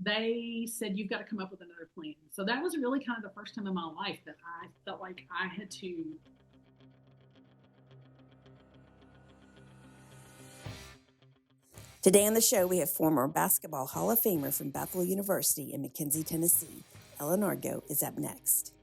they said, you've got to come up with another plan. So that was really kind of the first time in my life that I felt like I had to. Today on the show, we have former Basketball Hall of Famer from Bethel University in McKenzie, Tennessee. Ellen Argo is up next.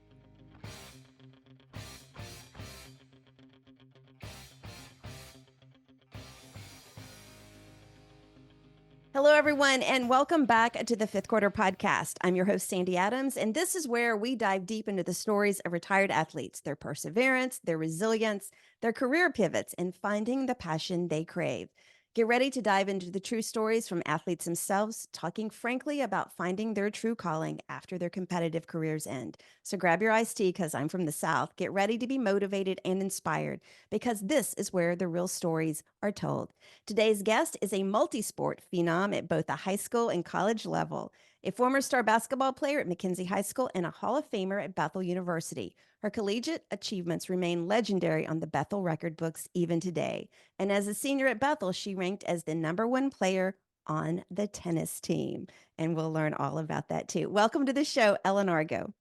Hello, everyone, and welcome back to the Fifth Quarter Podcast. I'm your host, Sandy Adams, and this is where we dive deep into the stories of retired athletes, their perseverance, their resilience, their career pivots, and finding the passion they crave. Get ready to dive into the true stories from athletes themselves, talking frankly about finding their true calling after their competitive careers end. So grab your iced tea because I'm from the South. Get ready to be motivated and inspired because this is where the real stories are told. Today's guest is a multi-sport phenom at both the high school and college level, a former star basketball player at McKenzie High School and a Hall of Famer at Bethel University. Her collegiate achievements remain legendary on the Bethel record books even today. And as a senior at Bethel, she ranked as the #1 player on the tennis team. And we'll learn all about that too. Welcome to the show, Ellen Argo.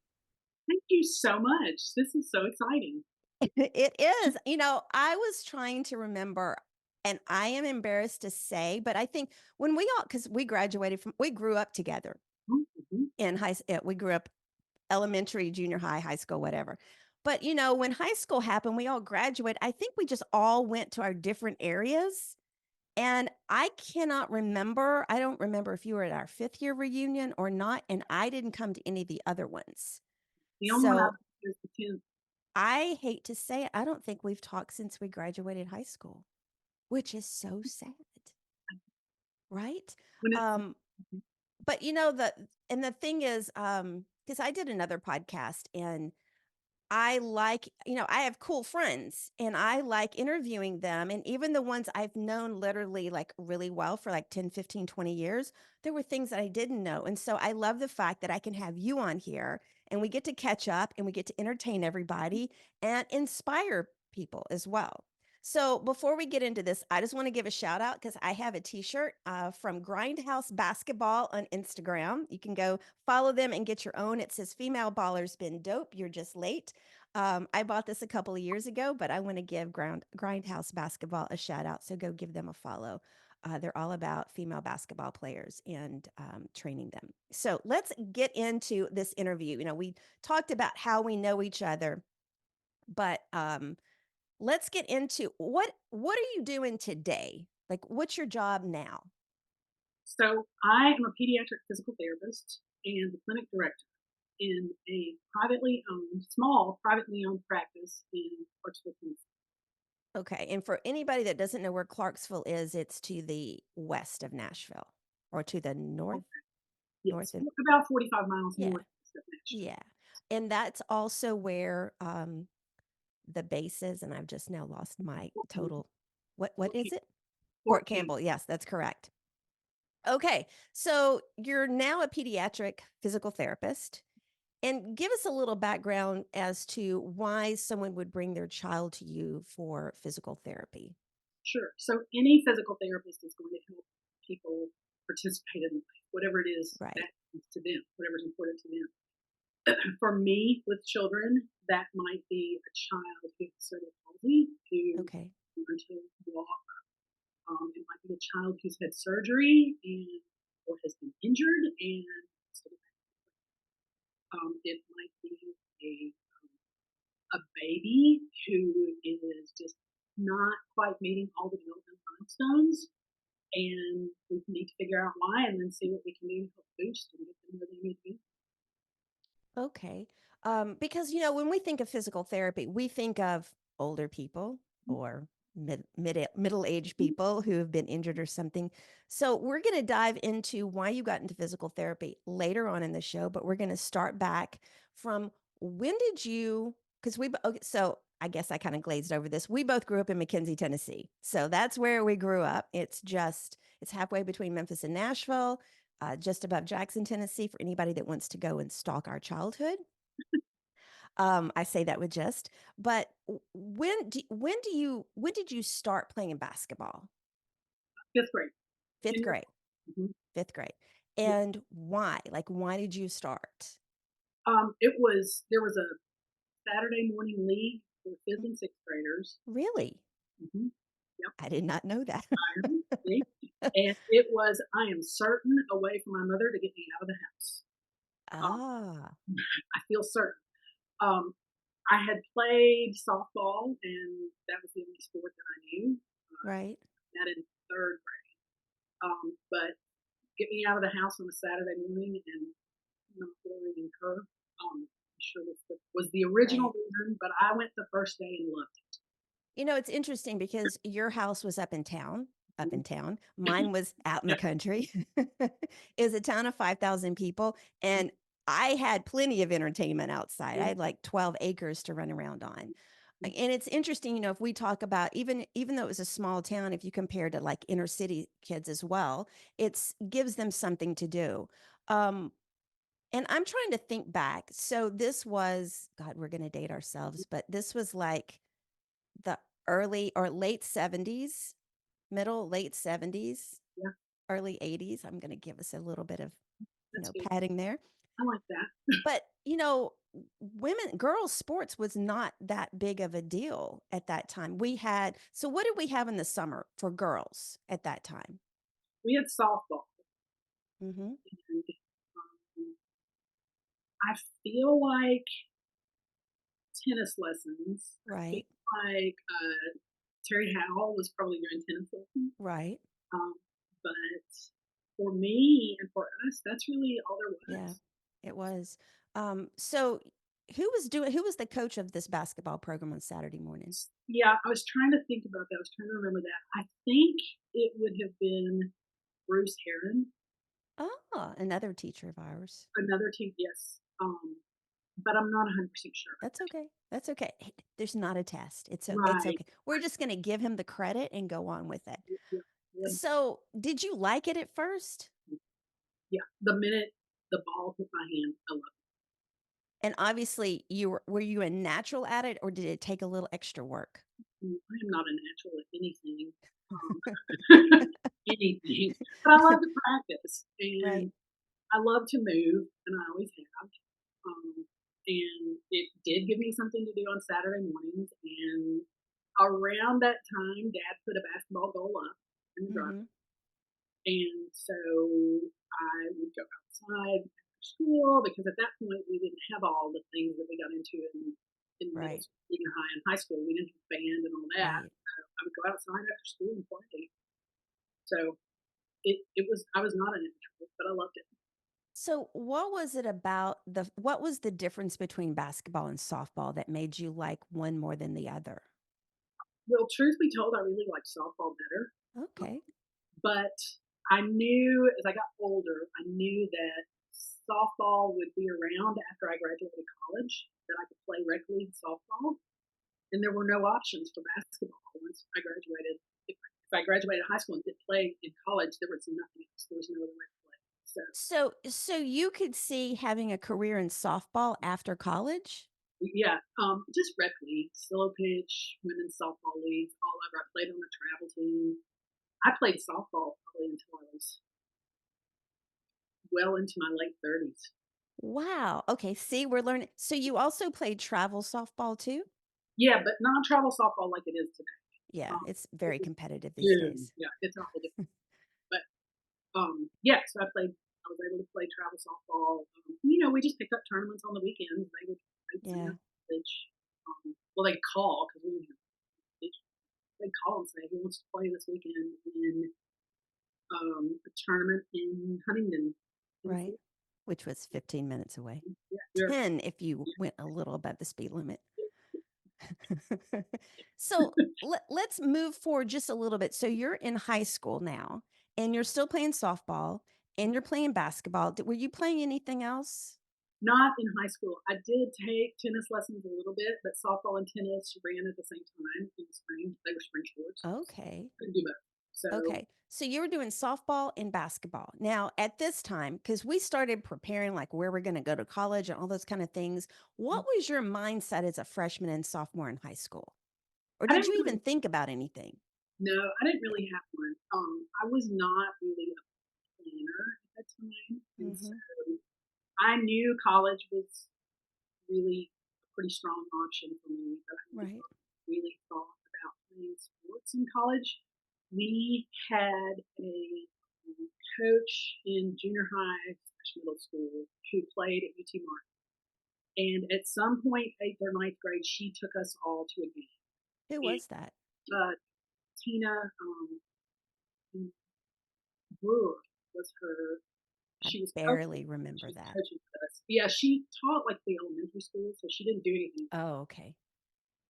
Thank you so much. This is so exciting. It is. I was trying to remember, and I am embarrassed to say, but I think when because we grew up together Mm-hmm. in we grew up elementary, junior high, high school, whatever. But, when high school happened, we all graduated. I think we just all went to our different areas. And I cannot remember. I don't remember if you were at our 5th year reunion or not. And I didn't come to any of the other ones. The only one I So is the 10th. I hate to say it, I don't think we've talked since we graduated high school, which is so sad, right? When it's Um, but the thing is, because I did another podcast and I like, I have cool friends and I like interviewing them. And even the ones I've known literally like really well for like 10, 15, 20 years, there were things that I didn't know. And so I love the fact that I can have you on here and we get to catch up and we get to entertain everybody and inspire people as well. So before we get into this, I just want to give a shout out because I have a t-shirt from Grindhouse Basketball on Instagram. You can go follow them and get your own. It says "Female Ballers Been Dope. You're just late." I bought this a couple of years ago, but I want to give Grindhouse Basketball a shout out. So go give them a follow. They're all about female basketball players and training them. So let's get into this interview. We talked about how we know each other, but let's get into what are you doing today? Like, what's your job now? So I am a pediatric physical therapist and the clinic director in a small privately owned practice in Clarksville, Tennessee. Okay, and for anybody that doesn't know where Clarksville is, it's to the west of Nashville or to the north. Yes, North of, about 45 miles yeah, north of Nashville. yeah. And that's also where the base is, and I've just now lost my Fort Campbell. total. What Fort is Campbell. it? Fort Fort Campbell. Campbell. Yes, that's correct. Okay. So you're now a pediatric physical therapist. And give us a little background as to why someone would bring their child to you for physical therapy. Sure. So any physical therapist is going to help people participate in life, whatever it is Right. that is to them, whatever's important to them. For me, with children, that might be a child who has cerebral palsy, who Okay. learned to walk. It might be a child who's had surgery and or has been injured and it might be a baby who is just not quite meeting all the development milestones, and we need to figure out why, and then see what we can do to help boost and get them where they need to be. Okay. Because when we think of physical therapy, we think of older people or middle-aged people who have been injured or something. So we're going to dive into why you got into physical therapy later on in the show, but we're going to start back from when did you, because okay, so I guess I kind of glazed over this. We both grew up in McKenzie, Tennessee. So that's where we grew up. It's halfway between Memphis and Nashville, just above Jackson, Tennessee, for anybody that wants to go and stalk our childhood. I say that with just, but when did you start playing basketball? Fifth grade. Fifth Junior. grade, Mm-hmm. fifth grade. Yeah. And why? Like, why did you start? There was a Saturday morning league for fifth Mm, and sixth graders. really? Mhm. Yep. I did not know that. Iron, see? And it was, I am certain, a way for my mother to get me out of the house. Um, Ah, I feel certain. Um, I had played softball, and that was the only sport that I knew. right. That in third grade. But get me out of the house on a Saturday morning and not worrying her. I'm sure was the original Right. reason, but I went the first day and loved It's interesting because your house was up in town, up it. in town. Mine was out in the Yeah. country. It was a town of 5,000 people, and I had plenty of entertainment outside. I had like 12 acres to run around on. And it's interesting, if we talk about even though it was a small town, if you compare to like inner city kids as well, it's gives them something to do. Um, and I'm trying to think back. So this was, God, we're going to date ourselves, but this was like the early or late 70s, middle, late 70s, Yeah, early 80s. I'm going to give us a little bit of, that's good. padding there. I like that. But, girls' sports was not that big of a deal at that time. So what did we have in the summer for girls at that time? We had softball, Hmm. and I feel like tennis lessons. I feel Right, like Terry Howell was probably doing tennis lessons. right. Um, but for me and for us, that's really all there Yeah, was. it was. So who was the coach of this basketball program on Saturday morning? Yeah, I was trying to think about that. I was trying to remember that. I think it would have been Bruce Heron, Oh, another teacher of ours. another team, yes. But I'm not 100% sure about That's okay. That's okay. Hey, there's not a test. that. It's Right. okay. We're just going to give him the credit and go on with it. Yeah, yeah, So, did you like it at first? yeah. The minute the ball hit my hand, I loved And obviously, were you a natural at it or did it take a little extra work? it. I am not a natural at anything. Um, anything. But I love to practice, Right. and I love to move, and I always have. Um, and it did give me something to do on Saturday mornings. And around that time, Dad put a basketball goal up in the driveway. Mhm. And so I would go outside after school because at that point we didn't have all the things that we got into in middle Right. school, junior high, and high school. We didn't have band and all that. Right. So I would go outside after school and play. So it was, I was not an introvert, but I loved it. So, what was the difference between basketball and softball that made you like one more than the other? Well, truth be told, I really liked softball better. Okay. But I knew as I got older, I knew that softball would be around after I graduated college, that I could play rec league softball. And there were no options for basketball once I graduated. If I graduated high school and didn't play in college, there was nothing else. There was no other way to play. So, So you could see having a career in softball after college? yeah, just rec leagues, slow pitch, women's softball leagues, all over. I played on the travel team. I played softball probably until I was well into my late 30s. Wow. Okay. See, we're learning. So you also played travel softball too? Yeah, but non-travel softball like it is today. Yeah, Um, it's it very was competitive these huge. days. Yeah, it's a whole different. But yeah, so I played. I was able to play travel softball. We just picked up tournaments on the weekends. They'd send Yeah. us a message. Well, they'd call because we didn't have. They'd call and say who wants to play this weekend in a tournament in Huntington, Right. Tennessee. Which was 15 minutes away. Yeah, yeah, 10 if you went a little above the speed limit. So let's move forward just a little bit. So you're in high school now and you're still playing softball and you're playing basketball. Were you playing anything else? not in high school. I did take tennis lessons a little bit, but softball and tennis ran at the same time in the spring. They were spring sports. Okay. Couldn't do both. So Okay. So you were doing softball and basketball. Now, at this time, because we started preparing like where we're going to go to college and all those kind of things, what was your mindset as a freshman and sophomore in high school? Or I did didn't you even really, think about anything? no, I didn't really have one. I was not really a planner at that time. And so Mhm. I knew college was really a pretty strong option for me, but I Right. never really thought about playing sports in college. We had a coach in junior high slash middle school who played at UT Martin. And at some point, eighth or ninth grade, she took us all to a game. Who And was that? Tina Brewer was her. I She was barely coaching. remember She was that. coaching with us. Yeah, she taught like the elementary school, so she didn't do anything. Oh, okay.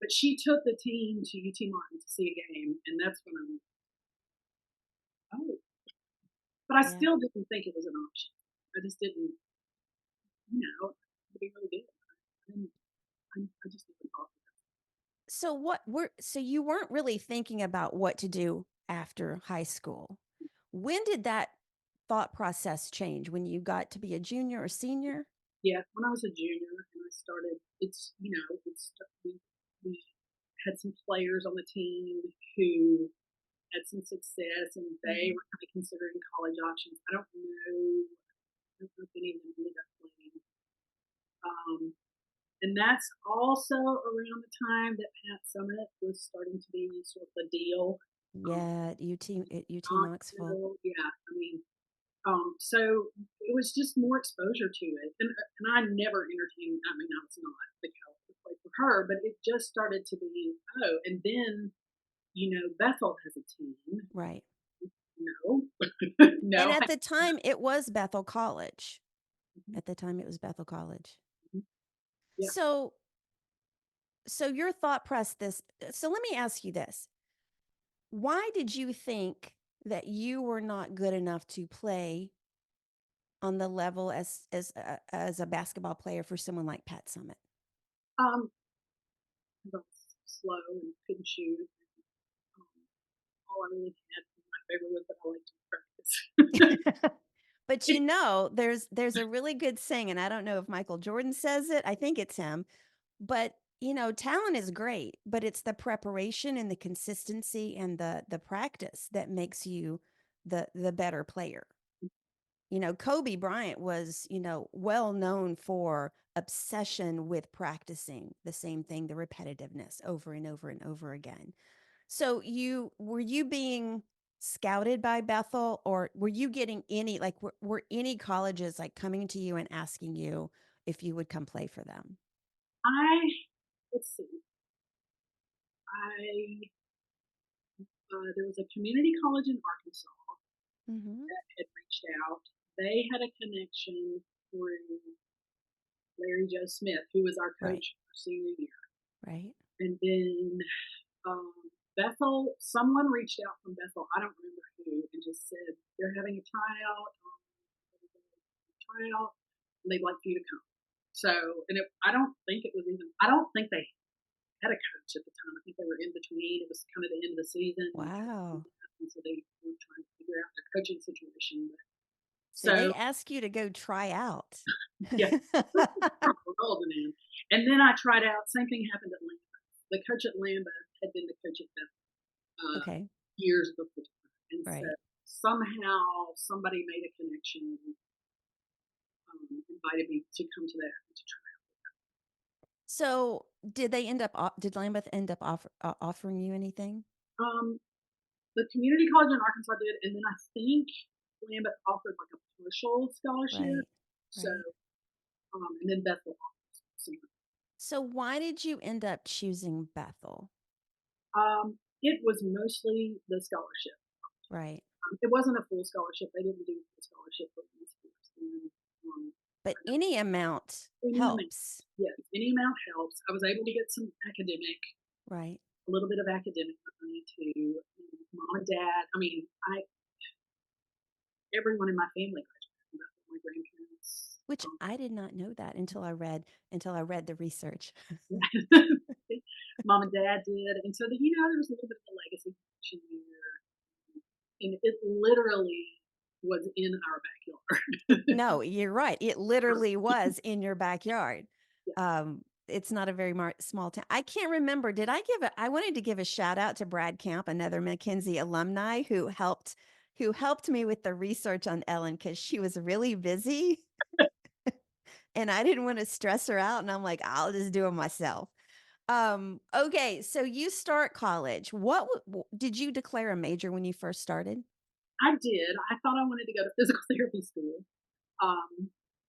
But she took the team to UT Martin to see a game, and that's when I'm oh. But I Yeah. still didn't think it was an option. I just didn't, be really good. I, didn't, I just didn't thought. So so you weren't really thinking about what to do after high school. When did that thought process change? When you got to be a junior or senior? Yeah, when I was a junior and I started, we had some players on the team who had some success and they Mhm. were kind of considering college options. I don't know if any of them ended up playing. Um, and that's also around the time that Pat Summit was starting to be sort of the deal. Um, Yeah, at UT Knoxville. Knoxville, yeah, so it was just more exposure to it, and I never entertained. I mean, I was not the caliber play for her, but it just started to be and then Bethel has a team. Right. No, And no, at the time it was Bethel College. mhm, At the time it was Bethel College. mhm, yeah. So your thought process so let me ask you this. Why did you think that you were not good enough to play on the level as a basketball player for someone like Pat Summit? Um, I was slow and couldn't shoot. Um, all I really had my favorite was that I liked to practice. But there's a really good saying, and I don't know if Michael Jordan says it. I think it's him. But talent is great, but it's the preparation and the consistency and the practice that makes you the better player. Kobe Bryant was, well known for obsession with practicing the same thing, the repetitiveness over and over and over again. So were you being scouted by Bethel, or were you getting any like were any colleges like coming to you and asking you if you would come play for them? I let's see. I There was a community college in Arkansas Mhm. that had reached out. They had a connection through Larry Joe Smith, who was our Right. coach our senior year. Right. And then um, Bethel, someone reached out from Bethel, I don't remember who, and just said they're having a tryout, and they'd like for you to come. So, I don't think they had a coach at the time. I think they were in between. It was kind of the end of the season, Wow. and so they were trying to figure out their coaching situation. So So, they ask you to go try out. yeah, we're golden in. And then I tried out. Same thing happened at Lambeth. The coach at Lambeth had been the coach at Bethel Okay. years before, and so Right. somehow somebody made a connection and invited me to come to that to try. So did Lambeth end up offering you anything? Um, the community college in Arkansas did, and then I think Lambeth offered like a partial scholarship. Right. So, Right. and then Bethel offers. So, So why did you end up choosing Bethel? it was mostly the scholarship. Right. It wasn't a full scholarship. They didn't do a scholarship for women's sports. And, But I know any amount any amount, helps. yes, any amount helps. I was able to get some Right. a little bit of academic money to mom and dad. I mean, everyone in my family graduated from Bethel. My grandparents. Which I did not know that until I read the research. Mom and dad did, and so there was a little bit of a legacy connection there, and it literally was in our backyard. No, you're right. It literally was in your backyard. Yeah. It's not a very small town. I can't remember. I wanted to give a shout out to Brad Camp, another Mackenzie alumni who helped me with the research on Ellen because she was really busy and I didn't want to stress her out. And I'm like, I'll just do it myself. Okay, so you start college. Did you declare a major when you first started? I did. I thought I wanted to go to physical therapy school. Um,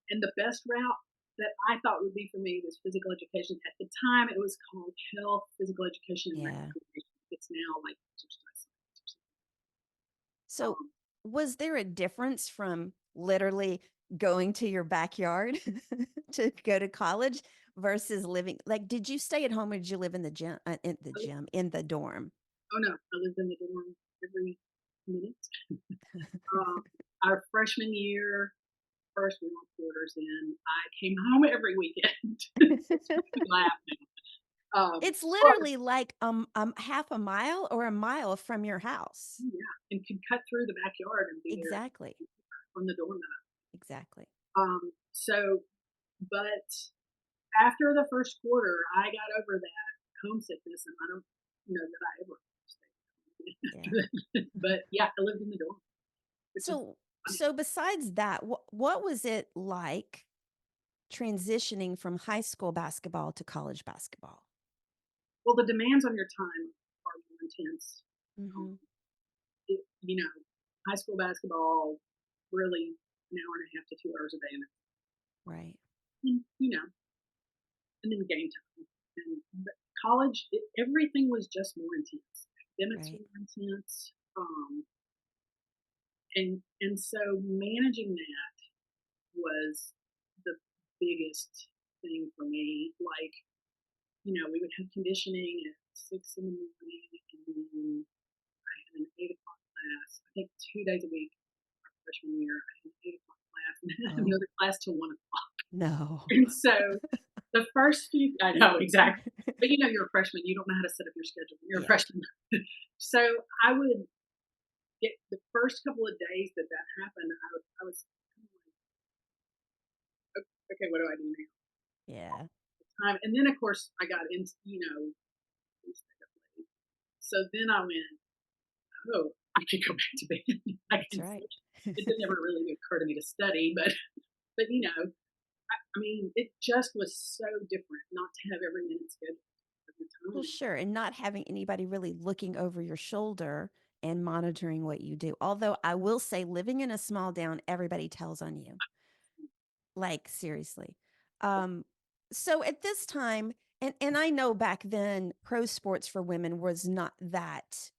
and the best route that I thought would be for me was physical education. At the time, it was called health, physical education, and Yeah. recreation. It's now like exercise science or So, something. was there a difference from literally going to your backyard to go to college versus living like did you stay at home or did you live in the dorm? Oh no, I lived in the dorm every minute. Our freshman year, first we were quarters in. I came home every weekend. It's really laugh now. It's But literally like half a mile or a mile from your house. yeah, and could cut through the backyard and be there Exactly. from the dorm. Exactly. So, but after the first quarter, I got over that homesickness, and I don't know that I ever stayed after Yeah. that. But yeah, I lived in the dorm, which is So funny. so besides that, what was it like transitioning from high school basketball to college basketball? Well, the demands on your time are more intense. Um, Mhm. you know, high school basketball really an hour and a half to 2 hours a day, Right. and and then game time. And but college, everything was just more intense. Academics Right. were more intense, and so managing that was the biggest thing for me. Like, we would have conditioning at 6 in the morning, and then I had an 8 o'clock class. I think 2 days a week our freshman year. I had an 8 o'clock class, and then I had Oh, another class till 1 o'clock. no. And so the first few, I know exactly, but you're a freshman. You don't know how to set up your schedule when you're a Yeah. freshman. So I would get the first couple of days that happened. I was kind of like, okay, what do I do now? Yeah. Time, and then of course I got into we stayed up late. So then I went, oh, I could go back to bed. I That's can right. sleep. It didn't ever really occur to me to study, but I mean, it just was so different not to have every minute scheduled every Well, time. sure, and not having anybody really looking over your shoulder and monitoring what you do. Although I will say living in a small town, everybody tells on you. Like, seriously. Um, so at this time, and I know back then pro sports for women was not that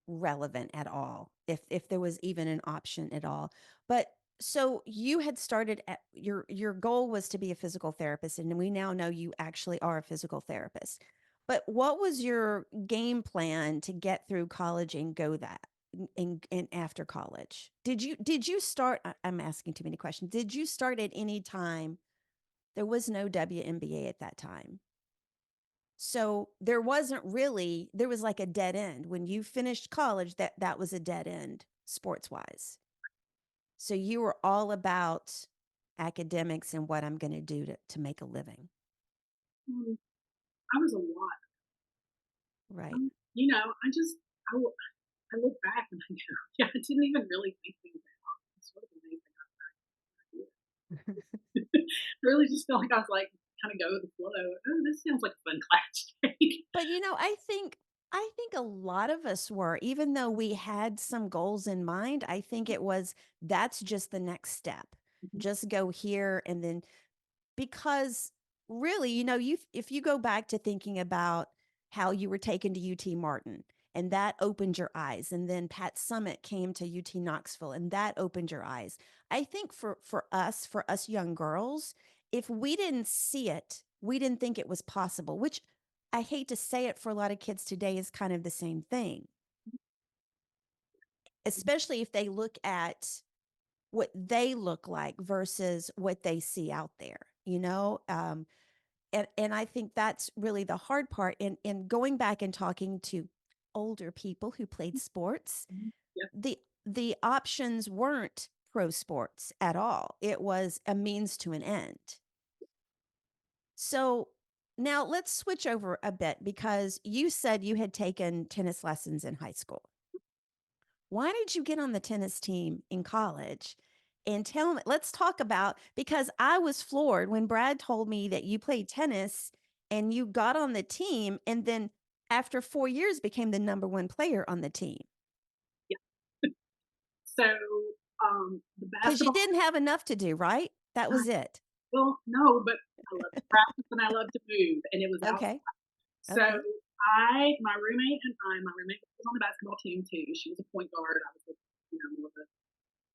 relevant at all, if there was even an option at all. But so you had started at your goal was to be a physical therapist, and we now know you actually are a physical therapist. But what was your game plan to get through college and go that and after college? Did you start I'm asking too many questions. Did you start at any time? There was no WNBA at that time. So there was like a dead end. When you finished college, that was a dead end sports wise. So you were all about academics and what I'm going to do to make a living. Um, I was a lot. Right. I, w- I look back and I go, yeah, I didn't even really think things out. It's sort of amazing how I did. I really just felt like I was like kind of go with the flow. Oh, this sounds like a fun class to take. But I think a lot of us were, even though we had some goals in mind, I think it was that's just the next step. Just go here and then because really, you if you go back to thinking about how you were taken to UT Martin and that opened your eyes, and then Pat Summit came to UT Knoxville and that opened your eyes. I think for us young girls, if we didn't see it, we didn't think it was possible, which I hate to say it for a lot of kids today is kind of the same thing, especially if they look at what they look like versus what they see out there, and I think that's really the hard part in going back and talking to older people who played sports. Yeah. The options weren't pro sports at all. It was a means to an end. So now let's switch over a bit because you said you had taken tennis lessons in high school. why did you get on the tennis team in college? And tell me, let's talk about, because I was floored when Brad told me that you played tennis and you got on the team and then after 4 years became the number one player on the team Yeah. So the because you basketball. didn't have enough to do, right? That was it. Well, no, but I love to practice and I love to move, and it was out. Okay. So Okay. my roommate and my roommate was on the basketball team too. She was a point guard. I was, more of a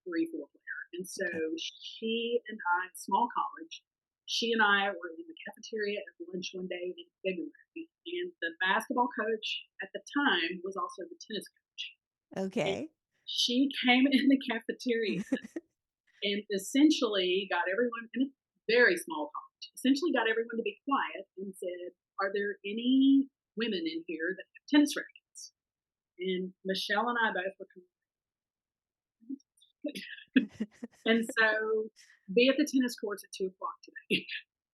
3, 4 player. And so Okay. she and I, small college, she and I were in the cafeteria at lunch one day in February, and the basketball coach at the time was also the tennis coach. And Okay. she came in the cafeteria and essentially got everyone in a very small college, essentially got everyone to be quiet and said, "Are there any women in here that have tennis rackets?" And Michelle and I both were kind of, and so be at the tennis courts at 2 o'clock today.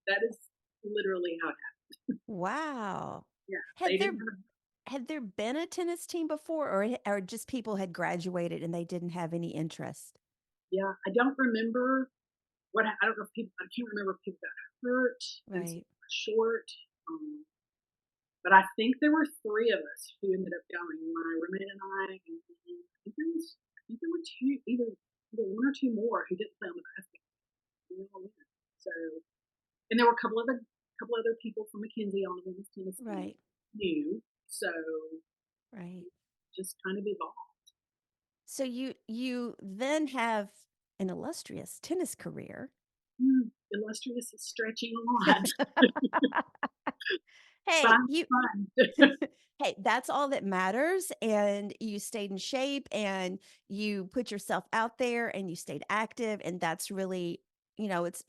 That is literally how it happened. Wow. Yeah, they Had there didn't have. had there been a tennis team before, or just people had graduated and they didn't have any interest? Yeah, I don't remember what I don't know if people. I can't remember if people got hurt and Right. short. Um, but I think there were 3 of us who ended up going. My roommate and I, and I think there were two, either 1 or 2 more who didn't play on the basketball. We all went. So, and there were a couple other people from Mackenzie on the women's tennis team Right. new. So Right. just kind of evolved. So you then have an illustrious tennis career. Illustrious is stretching a lot, but Hey, I'm you fun. hey, that's all that matters, and you stayed in shape, and you put yourself out there, and you stayed active, and that's really, it's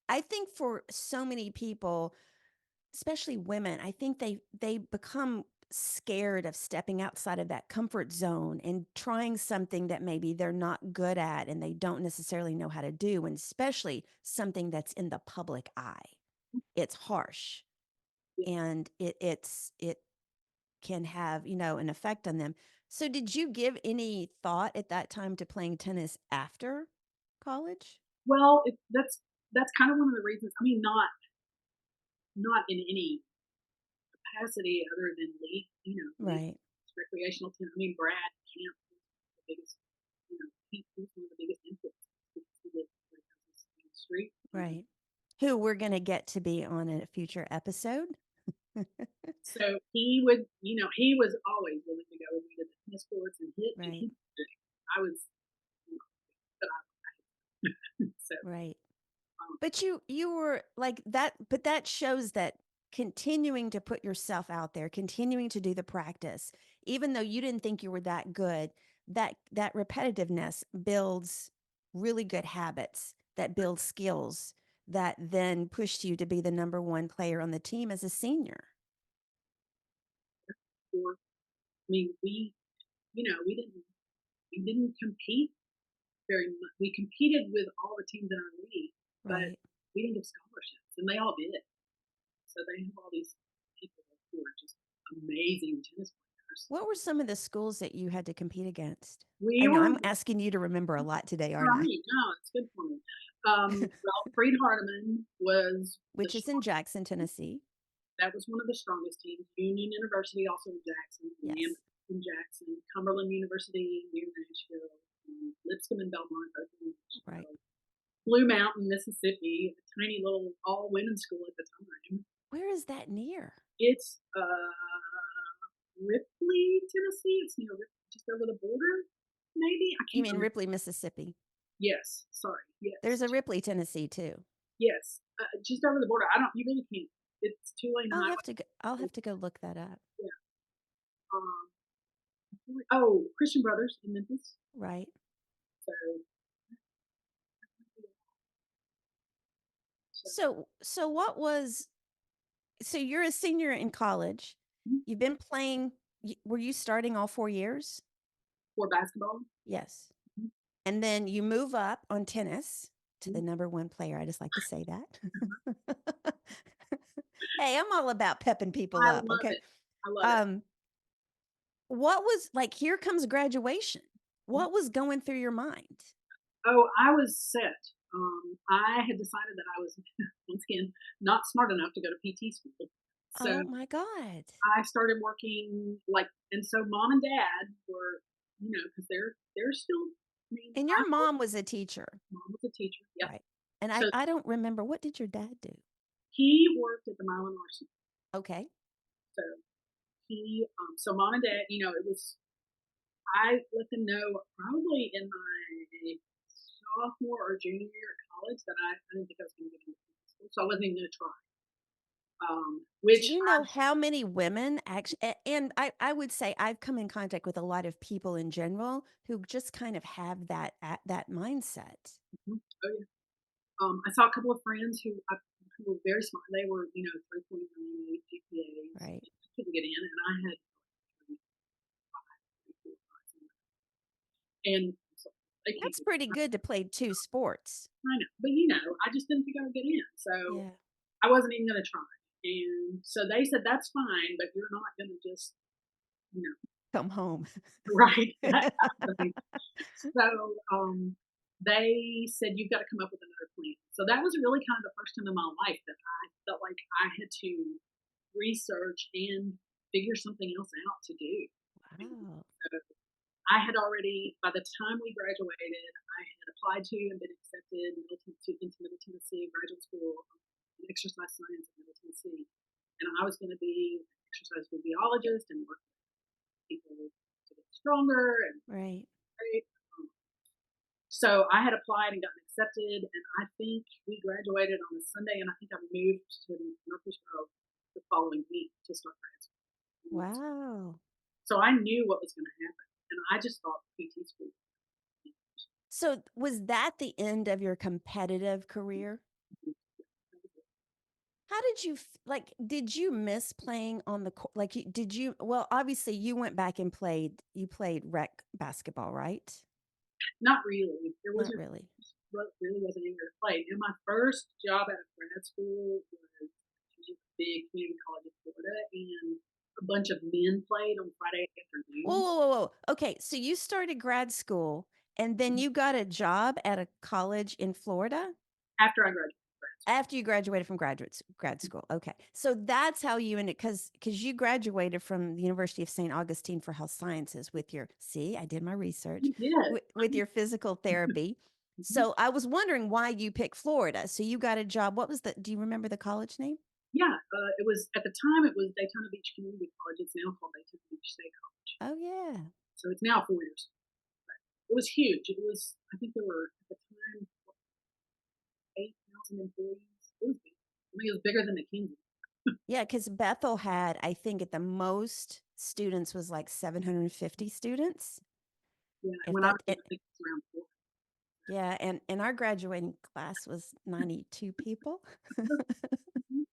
I think for so many people, especially women, I think they become scared of stepping outside of that comfort zone and trying something that maybe they're not good at and they don't necessarily know how to do, and especially something that's in the public eye. It's harsh Yeah. and it can have, an effect on them. So did you give any thought at that time to playing tennis after college? Well, that's kind of one of the reasons. I mean, not in any capacity other than league Right. recreational team. I mean, Brad Camp was the biggest. He's one of the biggest influences because he lives right down the street. Right. Who we're going to get to be on a future episode. So he was always willing to go with me to the tennis courts and hit, and Right. he did. I was, but so Right. um, But you were like that, but that shows that continuing to put yourself out there, continuing to do the practice, even though you didn't think you were that good, that repetitiveness builds really good habits, that builds skills that then pushed you to be the number one player on the team as a senior. for I mean, we didn't compete very much. We competed with all the teams in our league, but Right. we didn't give scholarships, and they all did. So they have all these people who are just amazing tennis players. What were some of the schools that you had to compete against? I We know were I'm asking you to remember a lot today, aren't I? right. No, it's good for me. Well, Freed Hardeman was the Which is in Jackson, Tennessee. that was one of the strongest teams. Union University, also in Jackson, Yes. in Jackson, Cumberland University near Nashville, Lipscomb and Belmont, both in Right. Nashville. Blue Mountain, Mississippi, a tiny little all women's school at the time. Where is that near? It's Ripley, Tennessee. It's just over the border, maybe. I You can't mean remember. Ripley, Mississippi? Yes, sorry. There's Yes, a Ripley, Tennessee too. yes, just over the border. I don't. You really can't. It's 2 lane highway. I'll have to go look that up. Yeah. Um, oh, Christian Brothers in Memphis. Right. So, so So what was so you're a senior in college. mhm, You've been playing were you starting all 4 years? for basketball. Yes. Mhm, And then you move up on tennis to the mhm, number 1 player. I just like to say that. Hey, I'm all about pepping people I up, love okay? it. I love it. Um, what was like, here comes graduation. What was going through your mind? Oh, I was set. I had decided that I was once again not smart enough to go to PT school. So Oh my God. I started working like, and so mom and dad were, because they're still. I mean, And your mom was a teacher, mom was a teacher. Yep. right? And So I don't remember, what did your dad do? he worked at the Milan Larson. Okay. So so mom and dad, it was. I let them know probably in my sophomore or junior year at college that I didn't think I was going to get into school, so I wasn't even going to try. Do Which you know how many women actually, and I would say I've come in contact with a lot of people in general who just kind of have that mindset. oh yeah, I saw a couple of friends who were very smart. They were 3.98 GPAs, Right. couldn't get in, and I had 35, 34, and so they can't That's get pretty good to play two sports. I know, but I just didn't think I would get in, so Yeah. I wasn't even going to try. And so they said, "That's fine, but you're not going to just you know Come home. right." That kind of thing. So they said, "You've got to come up with another plan." So that was really kind of the first time in my life that I felt like I had to research and figure something else out to do. Wow. So I had already, by the time we graduated, I had applied to and been accepted into Middle Tennessee graduate school in exercise science in Middle Tennessee. And I was going to be an exercise physiologist and work with people to get stronger and Right. great. So I had applied and gotten accepted, and I think we graduated on a Sunday, and I think I moved to Murfreesboro the following week to start grad school. Wow. So I knew what was going to happen, and I just thought PT school. So was that the end of your competitive career? How did you like, did you miss playing on the court? Like, did you, well, obviously you went back and you played rec basketball, right? Not really. There Not wasn't really. really wasn't anywhere to play. And my first job out of grad school was a big community college in Florida, and a bunch of men played on Friday Whoa, afternoons whoa, whoa, whoa. Okay, so you started grad school and then you got a job at a college in Florida after I graduated from grad school. after you graduated from grad school. Okay, so that's how you ended, because you graduated from the University of St. Augustine for Health Sciences with your, see, I did my research, You did. with your physical therapy. Mhm. So I was wondering why you picked Florida. So you got a job. What was the? Do you remember the college name? Yeah, it was at the time it was Daytona Beach Community College. It's now called Daytona Beach State College. Oh yeah. So it's now 4 years. It was huge. It was, I think there were at the time 8,000 employees. It was big. I think it was bigger than McKinsey. Yeah, because Bethel had, I think at the most students was like 750 students. Yeah, and If when I that, was there, I think it was around four. yeah, and our graduating class was 92 people. Mhm.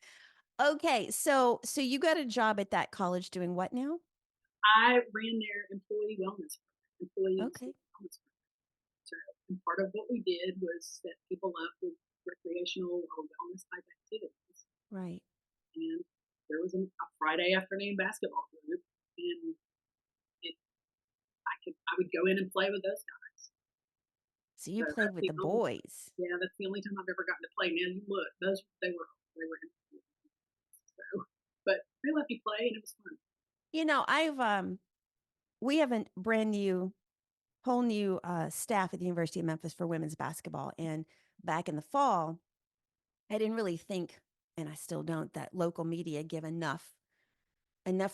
Okay, so you got a job at that college doing what now? I ran their employee wellness program, employee and Okay, student wellness program. So, and part of what we did was set people up with recreational or wellness type activities. right. And there was a Friday afternoon basketball group, and it, I would go in and play with those guys. So you So played that's with the the only boys. yeah, that's the only time I've ever gotten to play. Now you look, those they were in so, but they let me play and it was fun. You know, we have a brand new, whole new staff at the University of Memphis for women's basketball, and back in the fall, I didn't really think, and I still don't, that local media give enough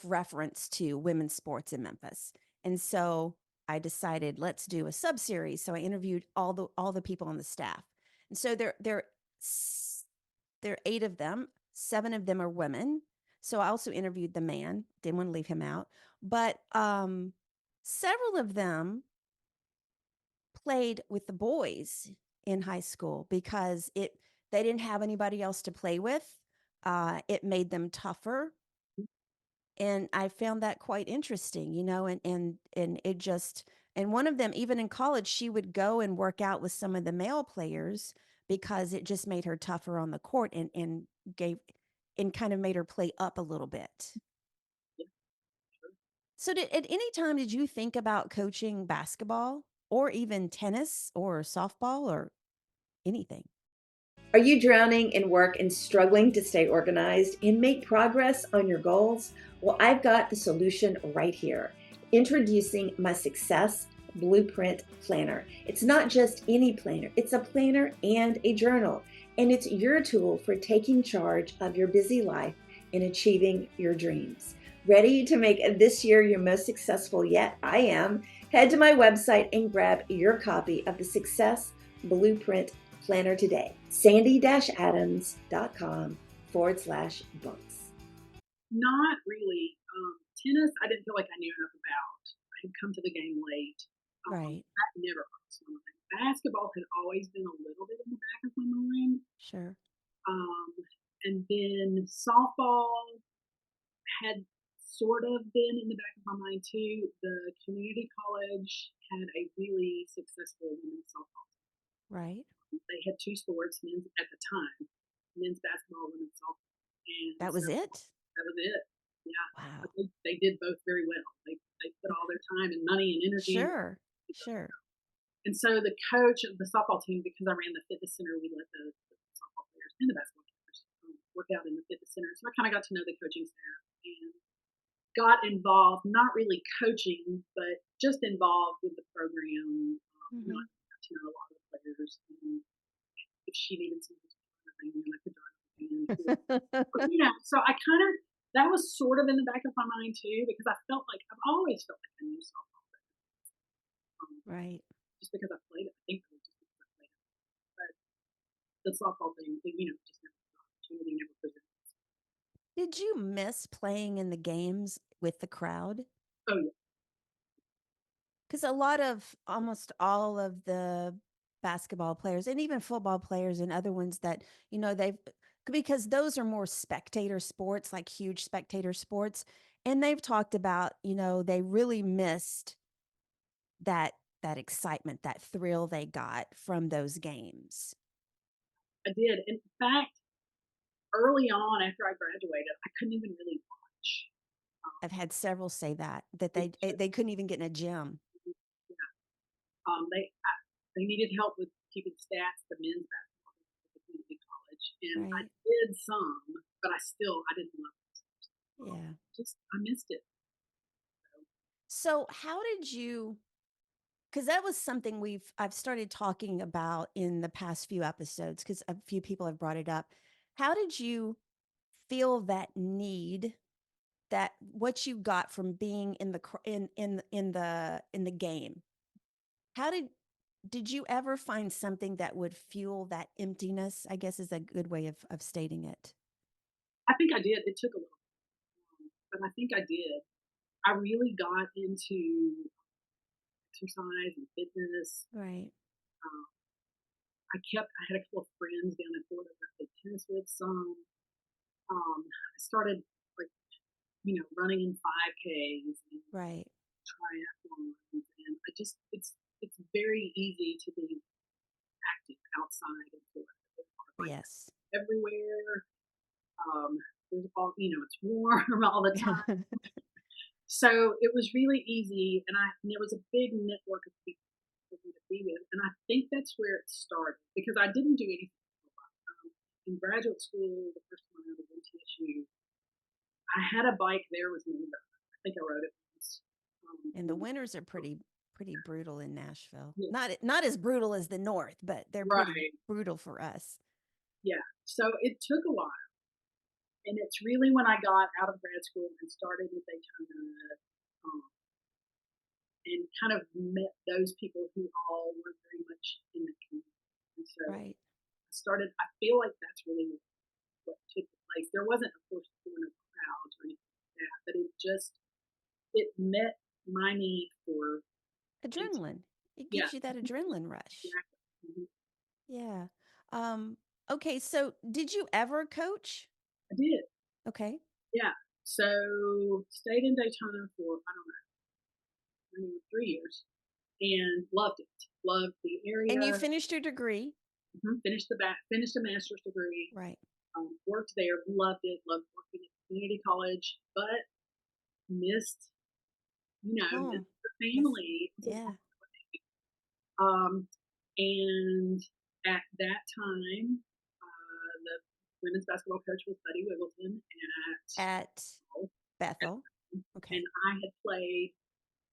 reference to women's sports in Memphis. And so I decided, let's do a sub series. So I interviewed all the people on the staff. And so there are 8 of them. 7 of them are women. So I also interviewed the man. Didn't want to leave him out. But several of them played with the boys in high school because they didn't have anybody else to play with. It made them tougher, and I found that quite interesting, and it just, and one of them, even in college, she would go and work out with some of the male players because it just made her tougher on the court, gave and kind of made her play up a little bit. Yeah, sure. So at any time did you think about coaching basketball? or even tennis or softball or anything. Are you drowning in work and struggling to stay organized and make progress on your goals? Well, I've got the solution right here. Introducing my Success Blueprint Planner. It's not just any planner, it's a planner and a journal. And it's your tool for taking charge of your busy life and achieving your dreams. Ready to make this year your most successful yet? I am. Head to my website and grab your copy of the Success Blueprint Planner today. sandy-adams.com/books. Not really. Tennis, I didn't feel like I knew enough about. I had come to the game late. Right. That never crossed my mind. Basketball had always been a little bit in the back of my mind. Sure. Um, and then softball had sort of been in the back of my mind too. The community college had a really successful women's softball. Right. They had two sports, men's at the time, men's basketball, women's softball, and That so was it? that was it. Yeah, Wow. but they did both very well. They put all their time and money and energy into Sure. it. Sure. And so the coach of the softball team, because I ran the fitness center, we let the softball players and the basketball players work out in the fitness center. So I kind of got to know the coaching staff and got involved, not really coaching, but just involved with the program. Hmm. I got to know a lot of the players. And if she needed some thing, then I could drive her hand. So I kind of, that was sort of in the back of my mind too, because I felt like, I've always felt like I knew softball. Right. Just because I played it. I think it was just because I played it. But the softball thing, just never the opportunity never presented. Did you miss playing in the games with the crowd? Oh yeah, Because almost all of the basketball players and even football players and other ones that, they've, because those are more spectator sports, like huge spectator sports. And they've talked about, they really missed that excitement, that thrill they got from those games. I did. In fact, early on after I graduated, I couldn't even really watch. I've had several say that It just, they couldn't even get in a gym. yeah. They needed help with keeping stats. The men's basketball at the community college, and I Right. did some, but I didn't love it. Yeah. Just I missed it. So, So how did you, because that was something I've started talking about in the past few episodes, because a few people have brought it up. How did you feel that need, that what you got from being in the in the game? How did you ever find something that would fuel that emptiness? I guess is a good way of stating it. I think I did. It took a little, but I think I did. I really got into exercise and fitness. Right. Um, I had a couple of friends down in Florida that I played tennis with some. I started like, running in 5Ks and Right. triathlons, and it's very easy to be active outside in Florida. There's a lot of bike Yes. everywhere. There's all, it's warm all the time. So it was really easy, and there was a big network of people for me to be with, and I think that's where it started because I didn't do anything. In graduate school, the first time I went to NTSU, I had a bike there with me. I think I rode it once. And the winters are pretty brutal in Nashville. Yeah, Not as brutal as the north, but they're pretty right. brutal for us. Yeah. So it took a while. And it's really when I got out of grad school and started at Daytona um, and kind of met those people who all were very much in the community. And so Right. I feel like that's really what took place. There wasn't, of course, of crowds or anything like that, but it met my need for, Adrenaline. It yeah, gives you that adrenaline rush. exactly. Yeah. Um, okay, so did you ever coach? I did. Okay. Yeah. So stayed in Daytona for, I don't know, 3 years and loved it. Loved the And you area. finished your degree. Finished a master's degree. Right. Worked there. Loved it. Loved working at community college, but missed Home. missed the Yes. family. It was a Yeah. long way. And at that time, the women's basketball coach was Buddy Wiggleton At at Bethel. and Okay. I had played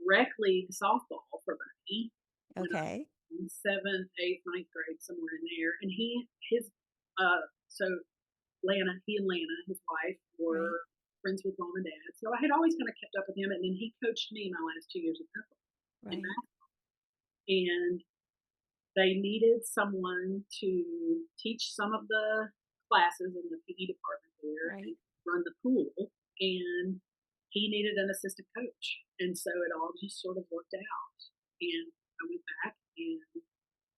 rec league softball for Buddy when I Okay. was in seventh, eighth, ninth grade, somewhere in there. And so he and Lana, his wife, Right. were friends with mom and dad. So I had always kind of kept up with him. And then he coached me my last 2 years at Bethel in Right. math. And they needed someone to teach some of the classes in the PE department there Right. and run the pool. And he needed an assistant coach. And so it all just sort of worked out. And I went back and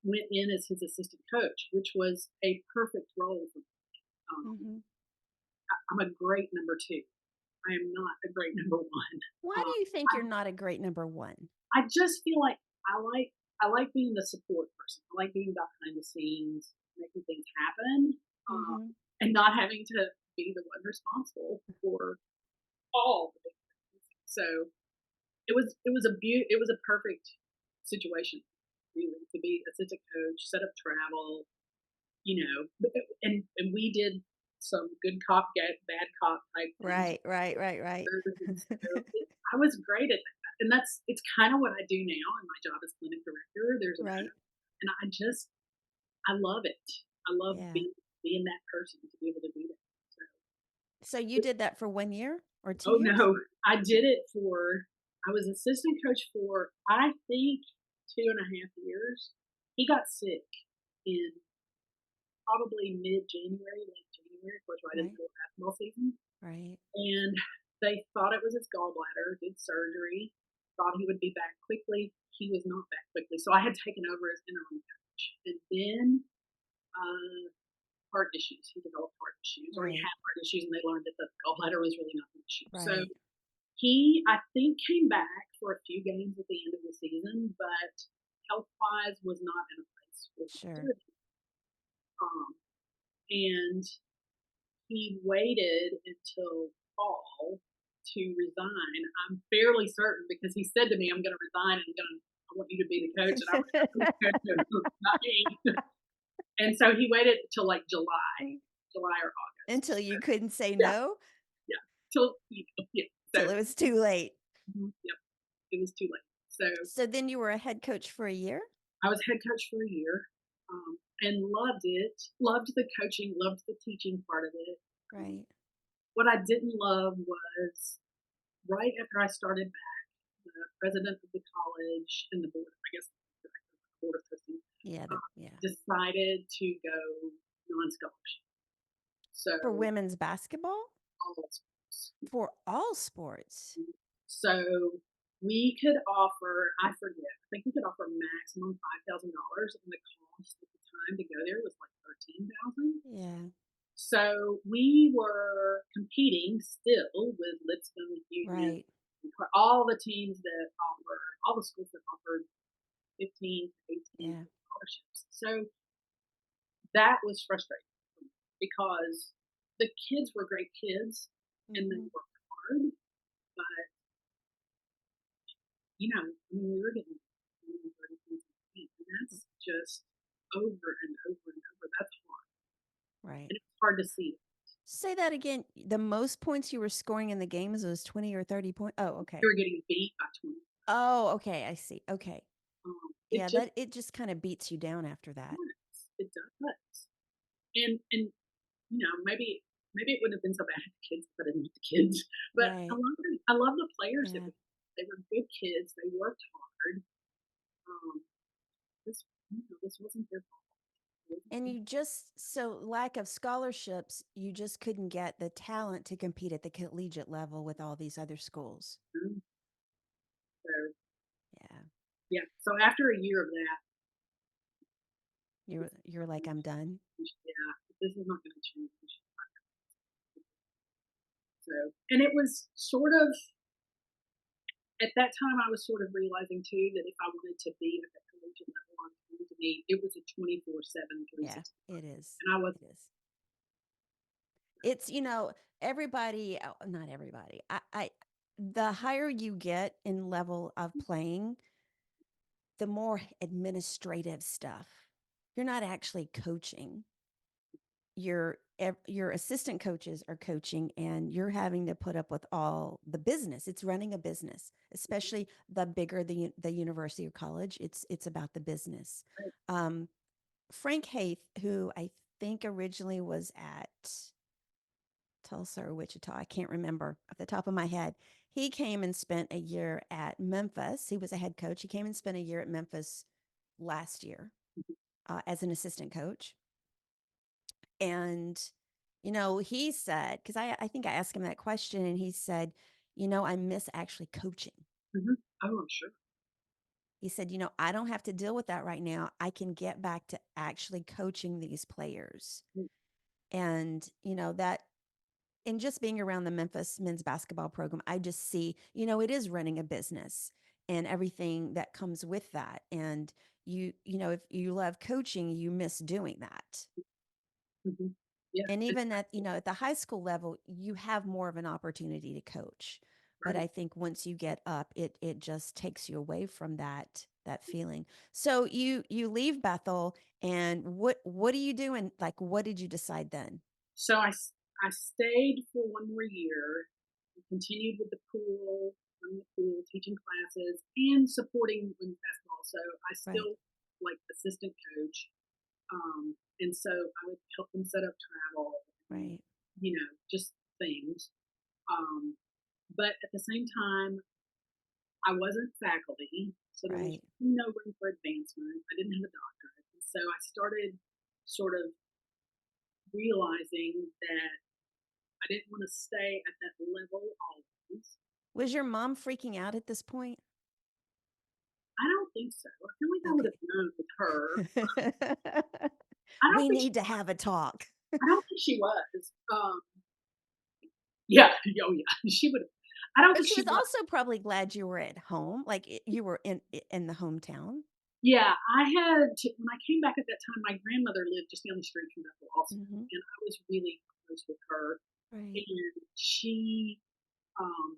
went in as his assistant coach, which was a perfect role for me. Hmm. I'm a great number two. I am not a great number one. Why Um, do you think you're not a great number one? I just feel like I like being the support person. I like being behind the scenes, making things happen, Hmm. and not having to be the one responsible for all the big things. So it was a perfect situation, really, to be assistant coach, set up travel, and we did some good cop, bad cop type things. Right. Right. Right. Right. And so I was great at that. And it's kind of what I do now in my job as clinic director. There's an Right. and I love it. I love Yeah. being that person to be able to do that. So you did that for 1 year or 2 Oh years? no, I was assistant coach for I think 2.5 years. He got sick in probably mid January, late January, of course, right Right. into the basketball season. Right. And they thought it was his gallbladder, did surgery, thought he would be back quickly. He was not back quickly. So I had taken over as interim coach. And then uh, heart issues. He developed heart issues, or he Right. had heart issues, and they learned that the gallbladder was really not the issue. So Right. he, I think, came back for a few games at the end of the season, but health wise was not in a place where he Sure. could. Um, and he waited until fall to resign. I'm fairly certain because he said to me, "I'm going to resign and I want you to be the coach." And I was not me. And so he waited till like July or August. Until you couldn't say Yeah, no, yeah, till yeah. So till it was too late. yep, it was too late. So So then you were a head coach for a year? I was head coach for a year, and loved it. Loved the coaching. Loved the teaching part of it. Um, Right. what I didn't love was right after I started back, the president of the college and the board, I guess, the board of trustees, Yeah. Yeah. decided to go non-scholarship. So For women's basketball? all schools. For all sports. So we could offer, I forget, I think we could offer maximum $5,000, and the cost at the time to go there was like 13,000. Yeah. So we were competing still with Lipscomb, Union, Right. all the teams that offer, all the schools that offered 15 to 18 Yeah. scholarships. So that was frustrating for me because the kids were great kids and they Hmm. worked hard, but I mean, we were getting 20, 30 points a game, and that's just over and over and over. That's hard, Right. and it's hard to see. Say that again. The most points you were scoring in the games was 20 or 30 points. Oh, okay. We were getting beat by 20. Oh, okay. I see. Okay. It Yeah, just it just kind of beats you down after that. does. It does. And maybe it wouldn't have been so bad if the kids, but I didn't want the kids. But Right. I love the players that Yeah. they were good kids. They worked hard. Um, this wasn't their fault. It wasn't And their you just, so lack of scholarships, you just couldn't get the talent to compete at the collegiate level with all these other schools. fault. So Yeah. yeah. So after a year of that, You're like, I'm done. yeah, this is not going to change. So, and it was sort of at that time I was sort of realizing too that if I wanted to be at that collegiate level, I was going to need it was a 24/7, Yeah, 360, it is. and I was It is. It's, everybody, not everybody. The higher you get in level of playing, the more administrative stuff. You're not actually coaching. Your assistant coaches are coaching, and you're having to put up with all the business. It's running a business, especially the bigger the university or college. It's about the business. Right. Um, Frank Haith, who I think originally was at Tulsa or Wichita, I can't remember off the top of my head. He came and spent a year at Memphis. He was a head coach. He came and spent a year at Memphis last year as an assistant coach. And, he said, because I think I asked him that question, and he said, I miss actually coaching. Mm-hmm. Oh, I'm sure. He said, I don't have to deal with that right now. I can get back to actually coaching these players. Mm. And, that, and just being around the Memphis men's basketball program, I just see, it is running a business and everything that comes with that. And if you love coaching, you miss doing that. Mm-hmm. Yeah. And even at the high school level, you have more of an opportunity to coach. But Right. I think once you get up, it just takes you away from that feeling. So you leave Bethel, and what are you doing? Like, what did you decide then? So I stayed for one more year, continued with the pool, running the pool, teaching classes, and supporting women's basketball. So I Right, still like assistant coach, and so I would help them set up travel, and, right, just things. Um, but at the same time, I wasn't faculty, so there was right. no room for advancement. I didn't have a doctorate, and so I started sort of realizing that I didn't want to stay at that level always. Was your mom freaking out at this point? I don't think so. I feel like I would Okay. have known with her. I don't We think she, need to have a talk. I don't think she was. Yeah, oh yeah, she would. I don't But think she she was was. also probably glad you were at home, like you were in the hometown. Yeah, when I came back at that time. My grandmother lived just down the street from Bethel, also, Hmm. and I was really close with her. Right, And she, um,